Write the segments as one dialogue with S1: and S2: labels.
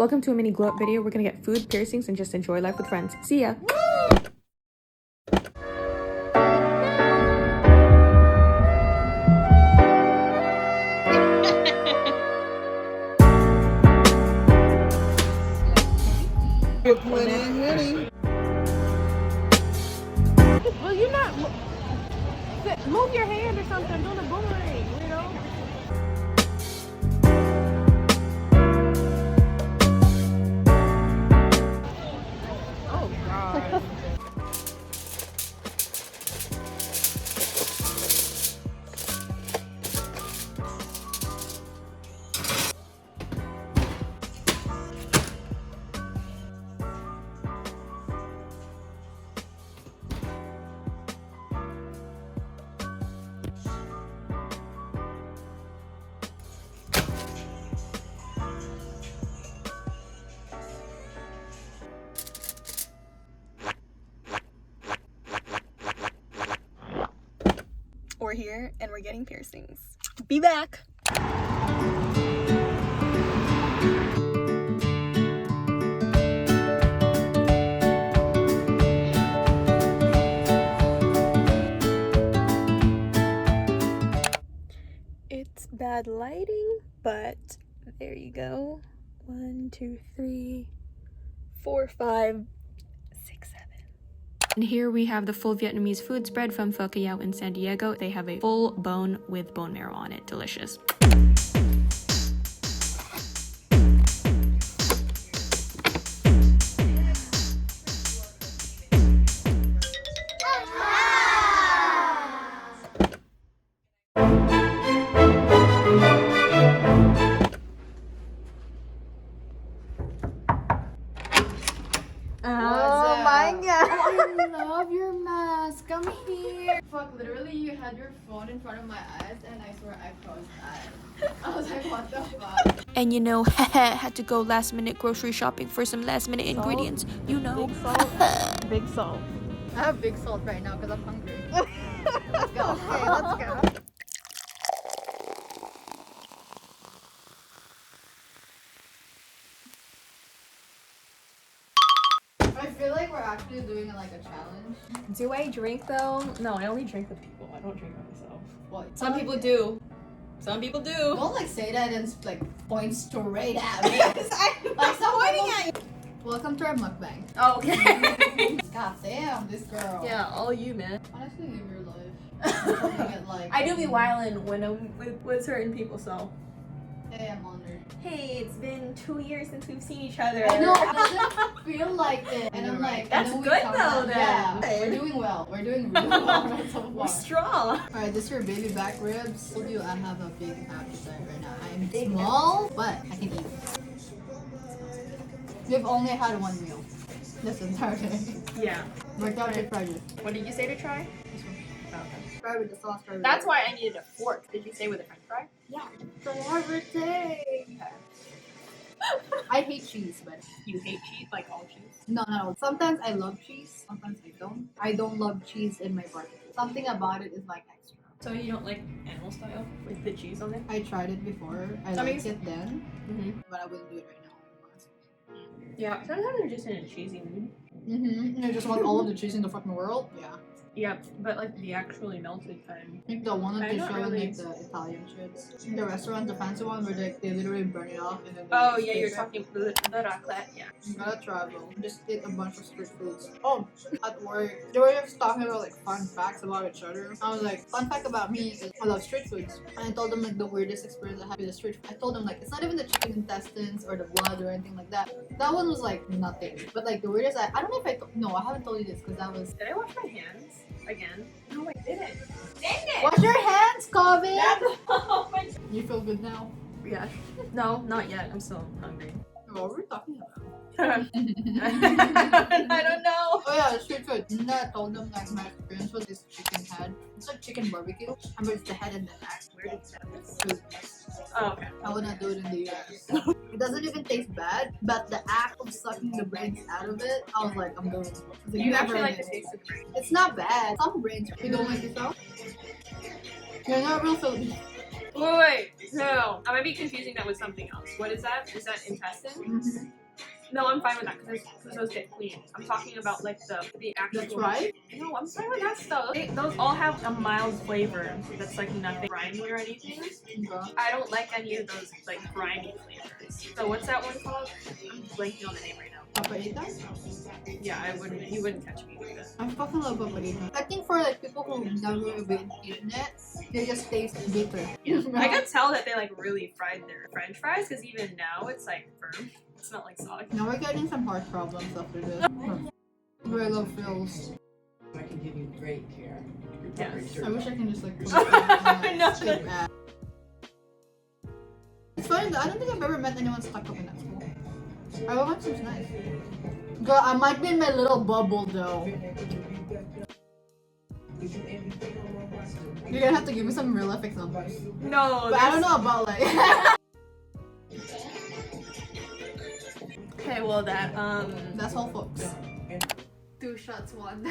S1: Welcome to a mini glow up video. We're gonna get food, piercings, and just enjoy life with friends. See ya! Well, you're not. Move your hand or something. Do the boomerang, weirdo. Oh God. We're here and we're getting piercings. Be back. It's bad lighting, but there you go. 1, 2, 3, 4, 5, 6, 7. And here we have the full Vietnamese food spread from Pho Callao in San Diego. They have a full bone with bone marrow on it. Delicious.
S2: Oh my God! I love your mask. Come here. Fuck! Literally, you had your phone in front of my eyes, and I swear I closed that. I was like, what the fuck?
S1: And you know, had to go last minute grocery shopping for some last minute ingredients. You know.
S2: Big salt.
S1: Big salt.
S2: I have big salt right now because I'm hungry. Let's go. Okay, let's go. I feel like we're actually doing like a challenge.
S1: Do I drink though? No, I only drink with people. I don't drink by myself.
S2: What?
S1: Some people do. Some people do.
S2: Don't like say that and like point straight at me. Like stop pointing at you. Welcome to our mukbang.
S1: Oh, okay.
S2: God damn, this girl.
S1: Yeah, all you, man.
S2: Honestly, live your life. It, like,
S1: I do be wildin' when I'm with certain people, so.
S2: Hey, I'm honored.
S1: Hey, it's been 2 years since we've seen each other.
S2: I know, it doesn't feel like it. And I'm like,
S1: that's
S2: I know we
S1: good
S2: come
S1: though,
S2: out.
S1: then.
S2: Yeah, we're doing well. We're doing really well right so far.
S1: We're strong.
S2: Alright, this is your baby back ribs. I told you I have a big appetite right now. I'm small, but I can eat. We've only had one meal this entire day.
S1: Yeah.
S2: Worked out to try it.
S1: What did you say to try?
S2: This one.
S1: Oh, okay.
S2: Try with the sauce. Try with
S1: That's
S2: it.
S1: why I needed a fork. Did you say with a french fry?
S2: Yeah. So everything. I hate cheese, but
S1: You hate cheese, like all cheese?
S2: no. Sometimes I love cheese. Sometimes I don't. I don't love cheese in my barbecue. Something about it is like extra.
S1: So you don't like animal style with the cheese on it?
S2: I tried it before. I
S1: That
S2: liked
S1: makes-
S2: it then,
S1: Mm-hmm.
S2: but I wouldn't do it right now.
S1: Yeah. Sometimes I'm just in a cheesy mood.
S2: Mm-hmm. I just want all of the cheese in the fucking world. Yeah.
S1: Yep, but like the actually melted kind.
S2: I think the one that
S1: I'm
S2: they
S1: not
S2: show
S1: really-
S2: in like the Italian chips. The restaurant, the fancy one, where they literally burn it off and then.
S1: Oh
S2: they
S1: yeah, you're
S2: stick it.
S1: talking the raclette. Yeah.
S2: You gotta travel. Just eat a bunch of street foods. Oh, at work, they were just talking about like fun facts about each other. I was like, fun fact about me is I love street foods. And I told them like the weirdest experience I had with the street food. I told them like it's not even the chicken intestines or the blood or anything like that. That one was like nothing. But like the weirdest, I don't know if no, I haven't told you this because that was.
S1: Did I wash my hands again? No, I didn't. Dang it!
S2: Wash your hands, Kobe.
S1: Oh my.
S2: You feel good now?
S1: Yeah. No, not yet. I'm still hungry.
S2: What were we talking about?
S1: I don't know.
S2: Oh yeah, street food. And I told them like my experience with this chicken head. It's like chicken barbecue. But it's the head and the neck.
S1: Where did you have this?
S2: It was-
S1: Oh, okay.
S2: I would not do it in the US. It doesn't even taste bad, but the act of sucking the brains out of it, I was like, I'm doing it.
S1: Do you actually like the taste of the brain?
S2: It's not bad. Some brains. You don't like yourself? You're not real Filipino.
S1: Wait, no. no. I might be confusing that with something else. What is that? Is that intestine?
S2: Mm-hmm.
S1: No, I'm fine with that because those get cleaned. I'm talking about like the actual.
S2: That's right.
S1: No, I'm fine with that stuff. Those all have a mild flavor that's like nothing grimy or anything.
S2: Okay.
S1: I don't like any of those like grimy flavors. So what's that one called? I'm blanking on the name right now.
S2: Papaitas?
S1: Yeah, you wouldn't catch me with this.
S2: I fucking love papaitas. I think for like people who never been eaten it, they just taste bitter.
S1: I could tell that they like really fried their French fries because even now it's like firm. It's not like soft.
S2: Now we're getting some heart problems after this. I love frills.
S3: I can give you great care.
S1: Yes.
S2: I wish I can just like put it on
S1: No.
S2: my skip ass. It's funny though, I don't think I've ever met anyone stuck up in that school. Our one seems nice. Girl, I might be in my little bubble though. You're gonna have to give me some real life examples.
S1: No,
S2: But I don't know about like
S1: Okay, well that
S2: that's all folks. 2 shots, 1.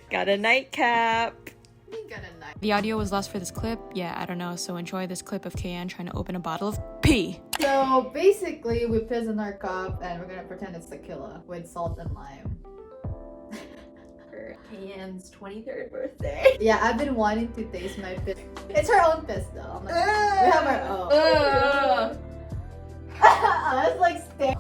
S1: got a nightcap.
S2: Got a night.
S1: The audio was lost for this clip. Yeah, I don't know. So enjoy this clip of Kayan trying to open a bottle of pee.
S2: So basically, we piss in our cup and we're gonna pretend it's tequila with salt and lime.
S1: For Kayan's 23rd birthday.
S2: Yeah, I've been wanting to taste my piss. It's her own piss though. I'm like, we have our own. It's like stay.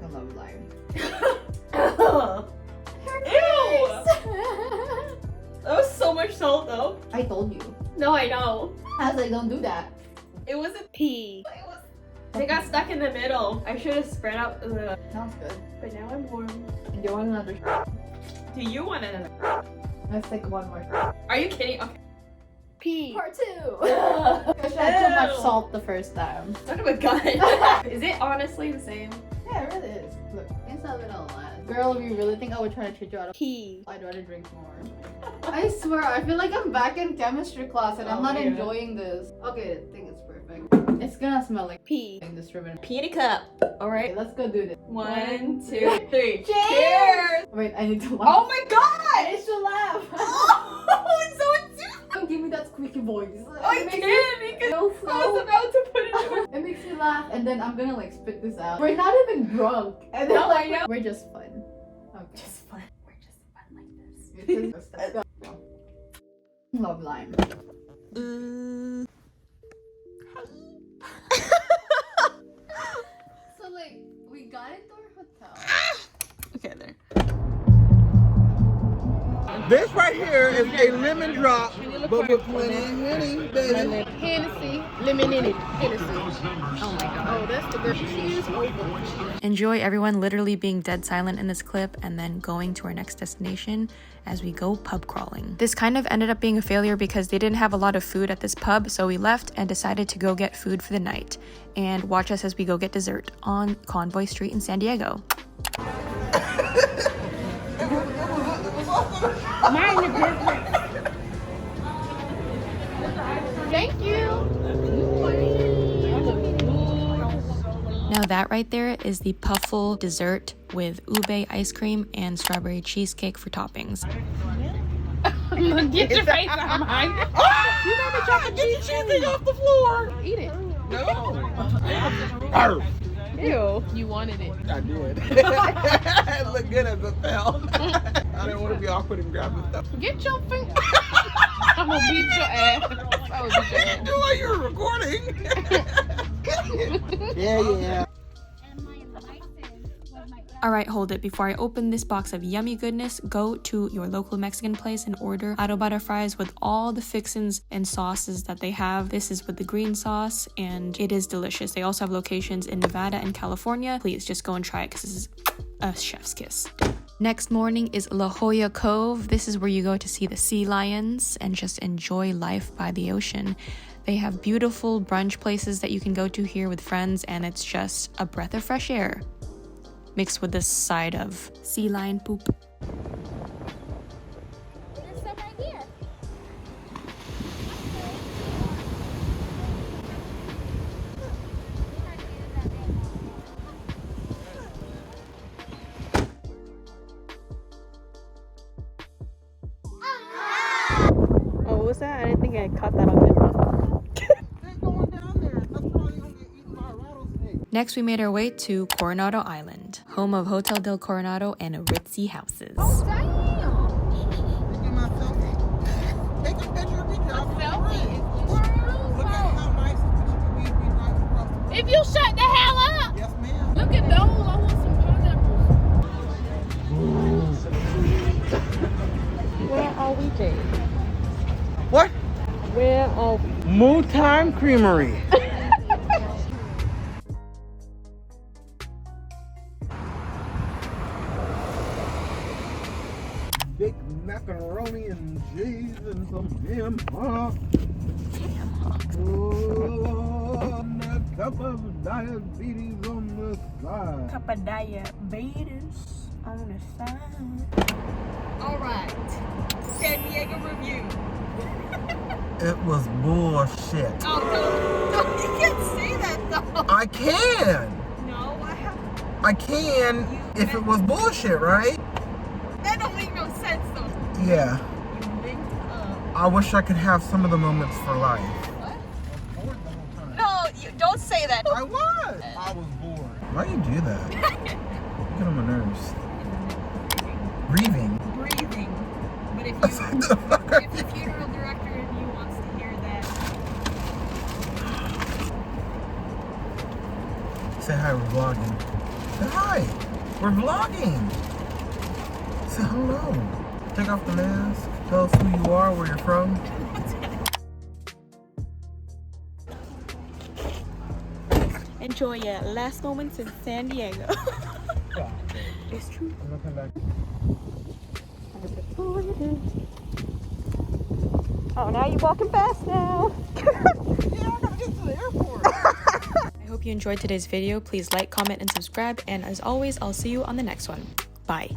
S2: I love lime.
S1: Ew! That was so much salt though.
S2: I told you.
S1: No, I know.
S2: I was like, don't do that.
S1: It was a pee. They got stuck in the middle. I should have spread out the.
S2: Sounds good.
S1: But now I'm warm.
S2: Do you want another?
S1: Do you want another?
S2: Let's take one more.
S1: Are you kidding? Okay. Pee.
S2: Part 2. Because I had too much
S1: Ew.
S2: salt the first time.
S1: Son of a gun. Is it honestly the same?
S2: Yeah, it really is. Look, it's a little less. Girl, if you really think I would try to treat you out of
S1: Pee.
S2: I'd rather drink more. I swear, I feel like I'm back in chemistry class and I'm
S1: Oh,
S2: not
S1: yeah.
S2: enjoying this. Okay, I think it's perfect. It's gonna smell like
S1: Pee.
S2: in this ribbon.
S1: Pee in a cup.
S2: Okay,
S1: Alright.
S2: let's go do this.
S1: 1, 2, 3.
S2: Cheers! Wait, I need to laugh.
S1: Oh my god!
S2: I should laugh.
S1: Oh, it's so intense.
S2: Don't give me that squeaky voice.
S1: I
S2: It makes me
S1: can't because
S2: feel
S1: I was
S2: so...
S1: about to put it in.
S2: It makes me laugh and then I'm gonna like spit this out. We're not even drunk. And then
S1: No,
S2: like,
S1: I know.
S2: we're just fun. Okay.
S1: Just fun. We're just fun like this.
S2: Let's go. Love lime. So like, we got into our hotel.
S1: Okay, there.
S4: This right here is a lemon drop, but with plenty of honey, baby.
S2: Hennessy, lemon in it. Hennessy. Oh my god. Oh, that's the girl. She is over.
S1: Enjoy everyone literally being dead silent in this clip and then going to our next destination as we go pub crawling. This kind of ended up being a failure because they didn't have a lot of food at this pub, so we left and decided to go get food for the night. And watch us as we go get dessert on Convoy Street in San Diego.
S2: Mind your business. Thank you.
S1: Now that right there is the Puffle dessert with ube ice cream and strawberry cheesecake for toppings.
S2: Get your face out of mine.
S4: You got the chocolate chip cheesecake off the floor.
S2: Eat it.
S4: No. Arf.
S2: Ew. You wanted it.
S4: I did. It looked good as it fell. I didn't want to be awkward and grab the stuff.
S2: Get your finger. I'm gonna beat your ass. I will beat your ass.
S4: Do while you're recording. Yeah.
S1: Alright, hold it. Before I open this box of yummy goodness, go to your local Mexican place and order adobada fries with all the fixins and sauces that they have. This is with the green sauce and it is delicious. They also have locations in Nevada and California. Please just go and try it because this is a chef's kiss. Next morning is La Jolla Cove. This is where you go to see the sea lions and just enjoy life by the ocean. They have beautiful brunch places that you can go to here with friends and it's just a breath of fresh air mixed with this side of sea lion poop.
S5: There's some right here.
S1: that? I didn't think I caught that on camera.
S4: They're going down there. That's probably gonna get eaten by a rattlesnake.
S5: Next, we made our way to Coronado Island, home of Hotel del Coronado and ritzy houses.
S4: Taking my selfie. Take a picture of me. Look at how nice the picture can be if we drive across the.
S2: If you shut the hell up!
S4: Yes, ma'am.
S2: Look at those. I want some pineapples.
S1: Where are we, Jay?
S4: What?
S1: Where are we?
S4: Moo Time Creamery. Big macaroni and cheese and some ham hock. Oh, and a cup of diabetes on the side.
S1: Cup of diabetes on the side. Alright. San Diego review.
S4: It was bullshit.
S1: Oh, no, you can't say that though.
S4: I can.
S1: No, I have.
S4: I can if it was bullshit, right?
S1: That don't make no sense though.
S4: Yeah.
S1: You make up.
S4: I wish I could have some of the moments for life.
S1: No, you don't say that.
S4: I was. I was bored. Why do you do that? You get on my nerves. Breathing.
S1: Breathing. But if the funeral director in you wants to hear that.
S4: Say hi, we're vlogging. Say hi. We're vlogging. Say hello. Take off the mask. Tell us who you are, where you're from.
S1: Enjoy your last moments in San Diego. It's true.
S4: I'm gonna come back.
S1: Oh, now you're walking fast now.
S4: Yeah, I gotta get to the airport.
S5: I hope you enjoyed today's video. Please like, comment, and subscribe. And as always, I'll see you on the next one. Bye.